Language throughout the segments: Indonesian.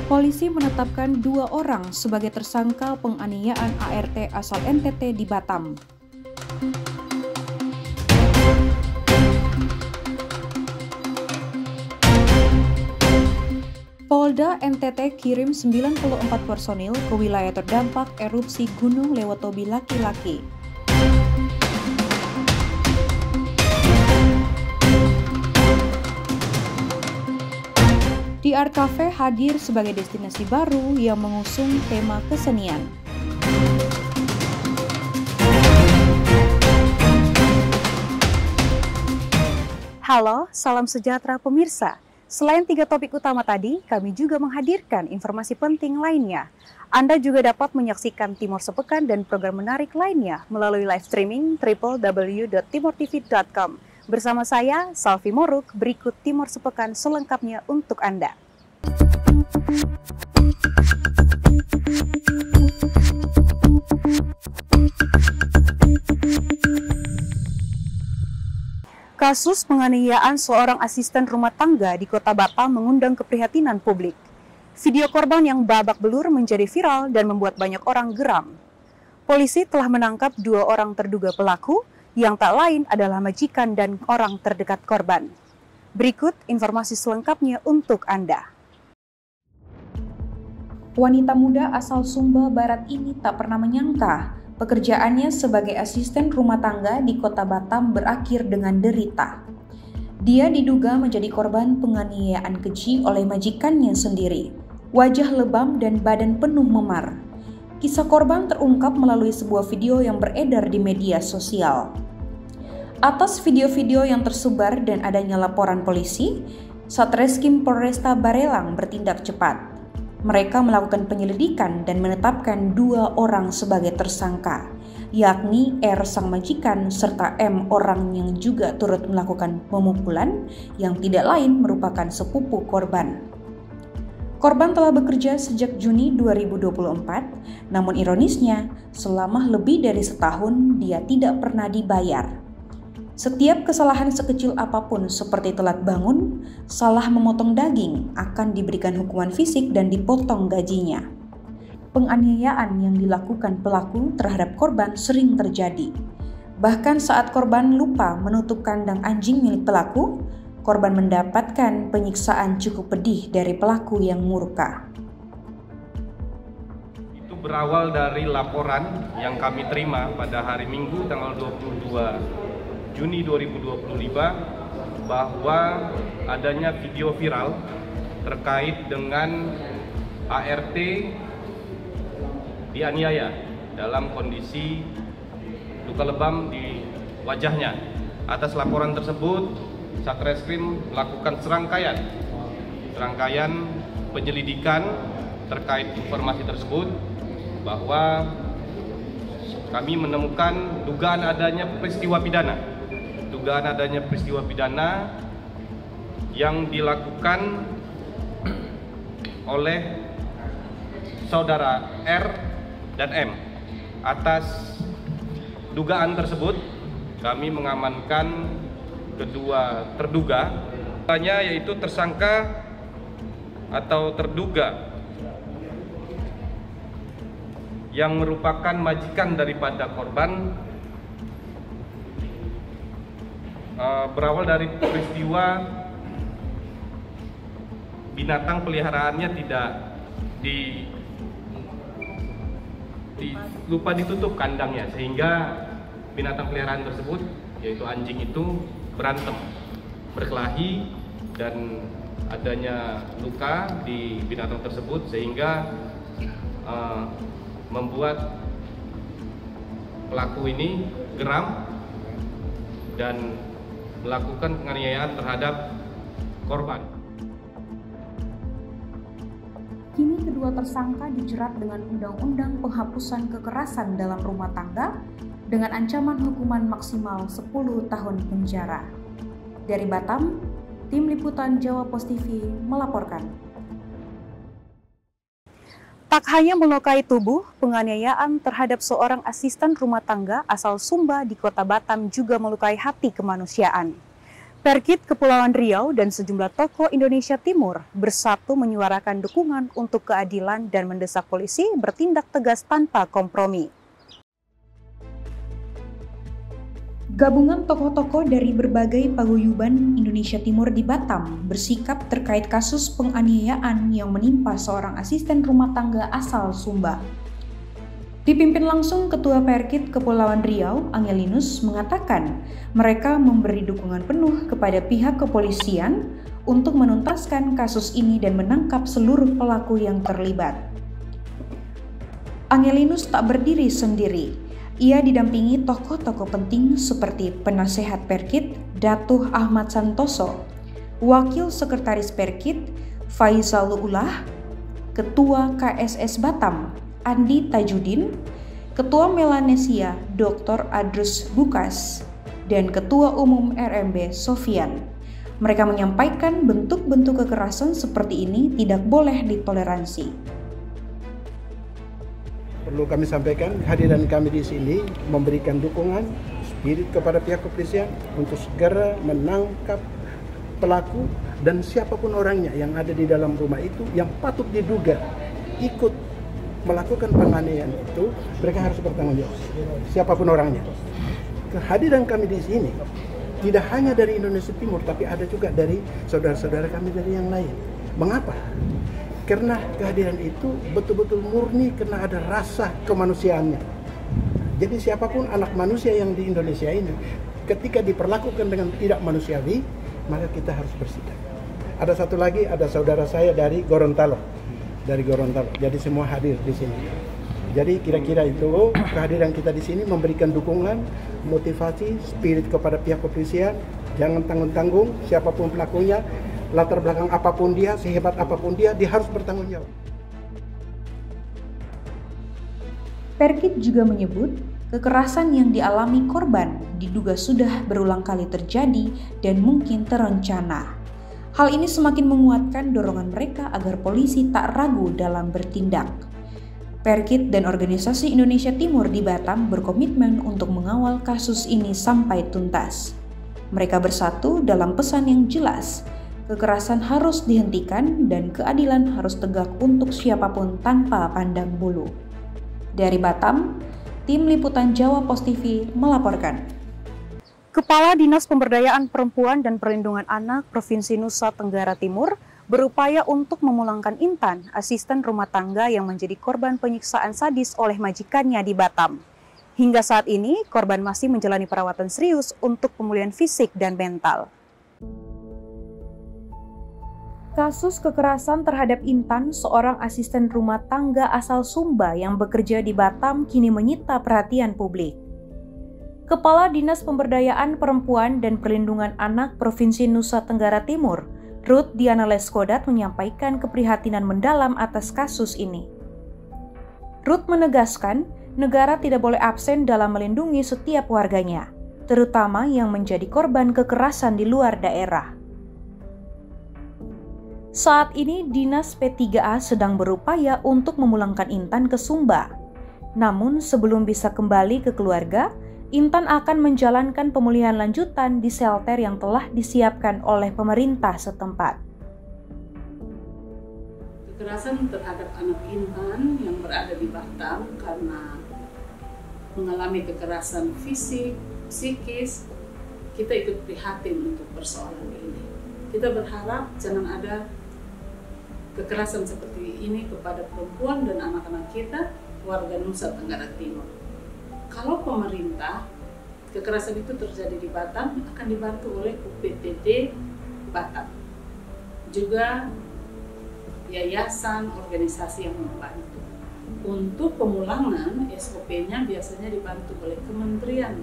Polisi menetapkan 2 orang sebagai tersangka penganiayaan ART asal NTT di Batam. Polda NTT kirim 94 personil ke wilayah terdampak erupsi Gunung Lewotobi laki-laki. The Art Cafe hadir sebagai destinasi baru yang mengusung tema kesenian. Halo, salam sejahtera pemirsa. Selain 3 topik utama tadi, kami juga menghadirkan informasi penting lainnya. Anda juga dapat menyaksikan Timor Sepekan dan program menarik lainnya melalui live streaming www.timortv.com. Bersama saya, Salvi Moruk, berikut Timor Sepekan selengkapnya untuk Anda. Kasus penganiayaan seorang asisten rumah tangga di Kota Batam mengundang keprihatinan publik. Video korban yang babak belur menjadi viral dan membuat banyak orang geram. Polisi telah menangkap 2 orang terduga pelaku, yang tak lain adalah majikan dan orang terdekat korban. Berikut informasi selengkapnya untuk Anda. Wanita muda asal Sumba Barat ini tak pernah menyangka pekerjaannya sebagai asisten rumah tangga di Kota Batam berakhir dengan derita. Dia diduga menjadi korban penganiayaan keji oleh majikannya sendiri. Wajah lebam dan badan penuh memar. Kisah korban terungkap melalui sebuah video yang beredar di media sosial. Atas video-video yang tersebar dan adanya laporan polisi, Satreskrim Polresta Barelang bertindak cepat. Mereka melakukan penyelidikan dan menetapkan 2 orang sebagai tersangka, yakni R sang majikan serta M orang yang juga turut melakukan pemukulan yang tidak lain merupakan sepupu korban. Korban telah bekerja sejak Juni 2024, namun ironisnya selama lebih dari setahun dia tidak pernah dibayar. Setiap kesalahan sekecil apapun seperti telat bangun, salah memotong daging akan diberikan hukuman fisik dan dipotong gajinya. Penganiayaan yang dilakukan pelaku terhadap korban sering terjadi. Bahkan saat korban lupa menutup kandang anjing milik pelaku, korban mendapatkan penyiksaan cukup pedih dari pelaku yang murka. Itu berawal dari laporan yang kami terima pada hari Minggu tanggal 22 Juni 2025 bahwa adanya video viral terkait dengan ART dianiaya dalam kondisi luka lebam di wajahnya. Atas laporan tersebut, Satreskrim melakukan serangkaian penyelidikan terkait informasi tersebut, bahwa kami menemukan dugaan adanya peristiwa pidana yang dilakukan oleh saudara R dan M. Atas dugaan tersebut, kami mengamankan kedua terduga, yaitu tersangka atau terduga yang merupakan majikan daripada korban. Berawal dari peristiwa binatang peliharaannya tidak lupa ditutup kandangnya, sehingga binatang peliharaan tersebut, yaitu anjing itu, berantem, berkelahi, dan adanya luka di binatang tersebut sehingga membuat pelaku ini geram dan melakukan penganiayaan terhadap korban. Kini kedua tersangka dijerat dengan Undang-Undang Penghapusan Kekerasan dalam Rumah Tangga dengan ancaman hukuman maksimal 10 tahun penjara. Dari Batam, Tim Liputan Jawa Pos TV melaporkan. Tak hanya melukai tubuh, penganiayaan terhadap seorang asisten rumah tangga asal Sumba di Kota Batam juga melukai hati kemanusiaan. Perkit Kepulauan Riau dan sejumlah tokoh Indonesia Timur bersatu menyuarakan dukungan untuk keadilan dan mendesak polisi bertindak tegas tanpa kompromi. Gabungan tokoh-tokoh dari berbagai paguyuban Indonesia Timur di Batam bersikap terkait kasus penganiayaan yang menimpa seorang asisten rumah tangga asal Sumba. Dipimpin langsung Ketua Perkit Kepulauan Riau, Angelinus, mengatakan mereka memberi dukungan penuh kepada pihak kepolisian untuk menuntaskan kasus ini dan menangkap seluruh pelaku yang terlibat. Angelinus tak berdiri sendiri. Ia didampingi tokoh-tokoh penting seperti Penasehat Perkit, Datuh Ahmad Santoso, Wakil Sekretaris Perkit, Faizal Ulah, Ketua KSS Batam, Andi Tajudin, Ketua Melanesia, Dr. Adrus Bukas, dan Ketua Umum RMB, Sofian. Mereka menyampaikan bentuk-bentuk kekerasan seperti ini tidak boleh ditoleransi. Perlu kami sampaikan, kehadiran kami di sini memberikan dukungan spirit kepada pihak kepolisian untuk segera menangkap pelaku dan siapapun orangnya yang ada di dalam rumah itu yang patut diduga ikut melakukan penganiayaan itu, mereka harus bertanggung jawab. Siapapun orangnya. Kehadiran kami di sini tidak hanya dari Indonesia Timur, tapi ada juga dari saudara-saudara kami dari yang lain. Mengapa? Karena kehadiran itu betul-betul murni karena ada rasa kemanusiaannya. Jadi siapapun anak manusia yang di Indonesia ini, ketika diperlakukan dengan tidak manusiawi, maka kita harus bersikap. Ada satu lagi, ada saudara saya dari Gorontalo. Jadi semua hadir di sini. Jadi kira-kira itu kehadiran kita di sini memberikan dukungan, motivasi, spirit kepada pihak kepolisian. Jangan tanggung-tanggung, siapapun pelakunya, latar belakang apapun dia, sehebat apapun dia harus bertanggung jawab. Perkit juga menyebut kekerasan yang dialami korban diduga sudah berulang kali terjadi dan mungkin terencana. Hal ini semakin menguatkan dorongan mereka agar polisi tak ragu dalam bertindak. Perkit dan Organisasi Indonesia Timur di Batam berkomitmen untuk mengawal kasus ini sampai tuntas. Mereka bersatu dalam pesan yang jelas. Kekerasan harus dihentikan dan keadilan harus tegak untuk siapapun tanpa pandang bulu. Dari Batam, tim liputan Jawa Pos TV melaporkan. Kepala Dinas Pemberdayaan Perempuan dan Perlindungan Anak Provinsi Nusa Tenggara Timur berupaya untuk memulangkan Intan, asisten rumah tangga yang menjadi korban penyiksaan sadis oleh majikannya di Batam. Hingga saat ini, korban masih menjalani perawatan serius untuk pemulihan fisik dan mental. Kasus kekerasan terhadap Intan, seorang asisten rumah tangga asal Sumba yang bekerja di Batam, kini menyita perhatian publik. Kepala Dinas Pemberdayaan Perempuan dan Perlindungan Anak Provinsi Nusa Tenggara Timur, Ruth Diana Leskodat, menyampaikan keprihatinan mendalam atas kasus ini. Ruth menegaskan, negara tidak boleh absen dalam melindungi setiap warganya, terutama yang menjadi korban kekerasan di luar daerah. Saat ini, Dinas P3A sedang berupaya untuk memulangkan Intan ke Sumba. Namun, sebelum bisa kembali ke keluarga, Intan akan menjalankan pemulihan lanjutan di shelter yang telah disiapkan oleh pemerintah setempat. Kekerasan terhadap anak Intan yang berada di Batam karena mengalami kekerasan fisik, psikis, kita ikut prihatin untuk persoalan ini. Kita berharap jangan ada kekerasan seperti ini kepada perempuan dan anak-anak kita, warga Nusa Tenggara Timur. Kalau pemerintah, kekerasan itu terjadi di Batam, akan dibantu oleh UPTD Batam. Juga yayasan, organisasi yang membantu. Untuk pemulangan, SOP-nya biasanya dibantu oleh Kementerian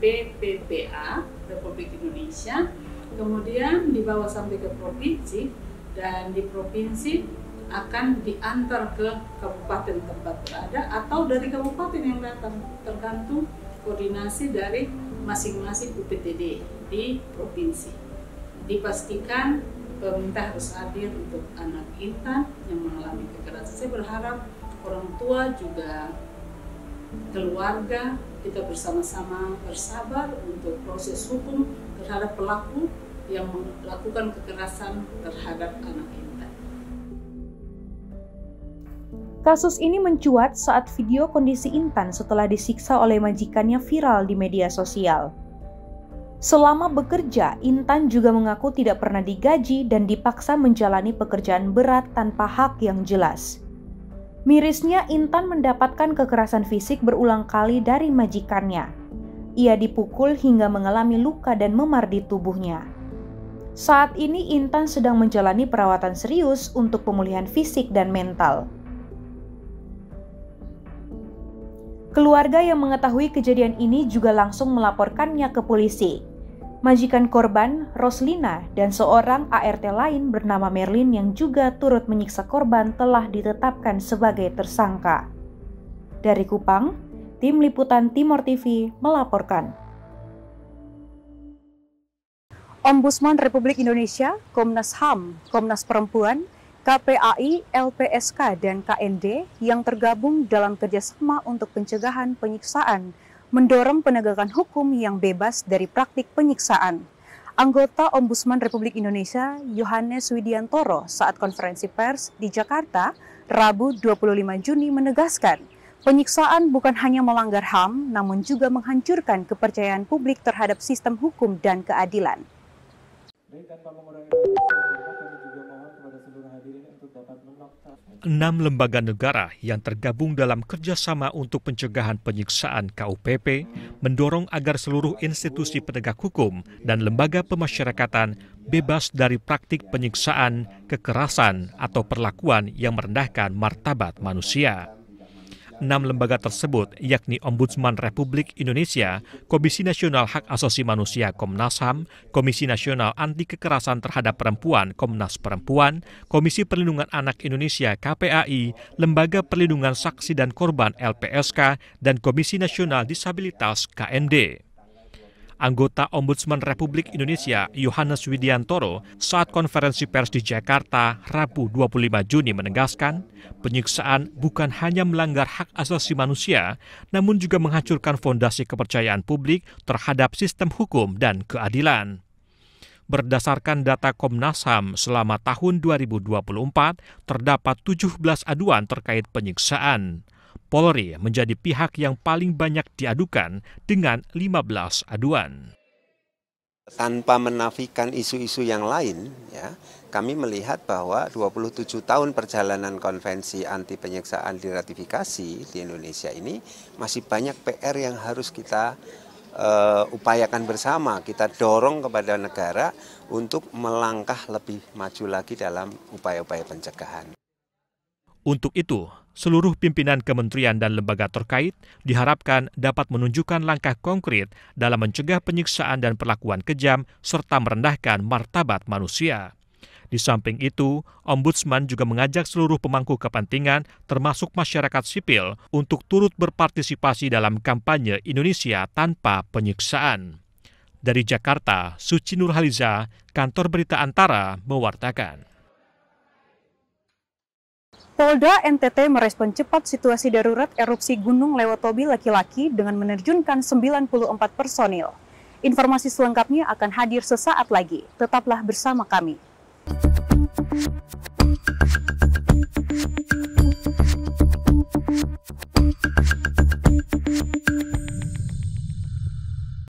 PPPA Republik Indonesia, kemudian dibawa sampai ke provinsi, dan di provinsi akan diantar ke kabupaten tempat berada atau dari kabupaten yang datang, tergantung koordinasi dari masing-masing UPTD di provinsi. Dipastikan pemerintah harus hadir untuk anak Intan yang mengalami kekerasan. Saya berharap orang tua juga keluarga, kita bersama-sama bersabar untuk proses hukum terhadap pelaku yang melakukan kekerasan terhadap anak Intan. Kasus ini mencuat saat video kondisi Intan setelah disiksa oleh majikannya viral di media sosial. Selama bekerja, Intan juga mengaku tidak pernah digaji dan dipaksa menjalani pekerjaan berat tanpa hak yang jelas. Mirisnya, Intan mendapatkan kekerasan fisik berulang kali dari majikannya. Ia dipukul hingga mengalami luka dan memar di tubuhnya. Saat ini Intan sedang menjalani perawatan serius untuk pemulihan fisik dan mental. Keluarga yang mengetahui kejadian ini juga langsung melaporkannya ke polisi. Majikan korban, Roslina, dan seorang ART lain bernama Merlin yang juga turut menyiksa korban telah ditetapkan sebagai tersangka. Dari Kupang, Tim Liputan Timor TV melaporkan. Ombudsman Republik Indonesia, Komnas HAM, Komnas Perempuan, KPAI, LPSK, dan KND yang tergabung dalam kerjasama untuk pencegahan penyiksaan mendorong penegakan hukum yang bebas dari praktik penyiksaan. Anggota Ombudsman Republik Indonesia, Yohanes Widiantoro, saat konferensi pers di Jakarta, Rabu 25 Juni menegaskan, penyiksaan bukan hanya melanggar HAM, namun juga menghancurkan kepercayaan publik terhadap sistem hukum dan keadilan. Tanpa mengurangi kami juga mohon kepada seluruh hadirin untuk dapat menokta. 6 lembaga negara yang tergabung dalam kerjasama untuk pencegahan penyiksaan KUPP mendorong agar seluruh institusi penegak hukum dan lembaga pemasyarakatan bebas dari praktik penyiksaan, kekerasan, atau perlakuan yang merendahkan martabat manusia. 6 lembaga tersebut yakni Ombudsman Republik Indonesia, Komisi Nasional Hak Asasi Manusia Komnas HAM, Komisi Nasional Anti Kekerasan Terhadap Perempuan Komnas Perempuan, Komisi Perlindungan Anak Indonesia KPAI, Lembaga Perlindungan Saksi dan Korban LPSK, dan Komisi Nasional Disabilitas KND. Anggota Ombudsman Republik Indonesia Yohanes Widiantoro saat konferensi pers di Jakarta Rabu 25 Juni menegaskan, penyiksaan bukan hanya melanggar hak asasi manusia, namun juga menghancurkan fondasi kepercayaan publik terhadap sistem hukum dan keadilan. Berdasarkan data Komnas HAM selama tahun 2024, terdapat 17 aduan terkait penyiksaan. Polri menjadi pihak yang paling banyak diadukan dengan 15 aduan. Tanpa menafikan isu-isu yang lain, ya, kami melihat bahwa 27 tahun perjalanan konvensi anti penyiksaan diratifikasi di Indonesia ini masih banyak PR yang harus kita upayakan bersama. Kita dorong kepada negara untuk melangkah lebih maju lagi dalam upaya-upaya pencegahan. Untuk itu, seluruh pimpinan kementerian dan lembaga terkait diharapkan dapat menunjukkan langkah konkret dalam mencegah penyiksaan dan perlakuan kejam serta merendahkan martabat manusia. Di samping itu, Ombudsman juga mengajak seluruh pemangku kepentingan termasuk masyarakat sipil untuk turut berpartisipasi dalam kampanye Indonesia tanpa penyiksaan. Dari Jakarta, Suci Nurhaliza, Kantor Berita Antara mewartakan. Polda NTT merespon cepat situasi darurat erupsi Gunung Lewotobi laki-laki dengan menerjunkan 94 personil. Informasi selengkapnya akan hadir sesaat lagi. Tetaplah bersama kami.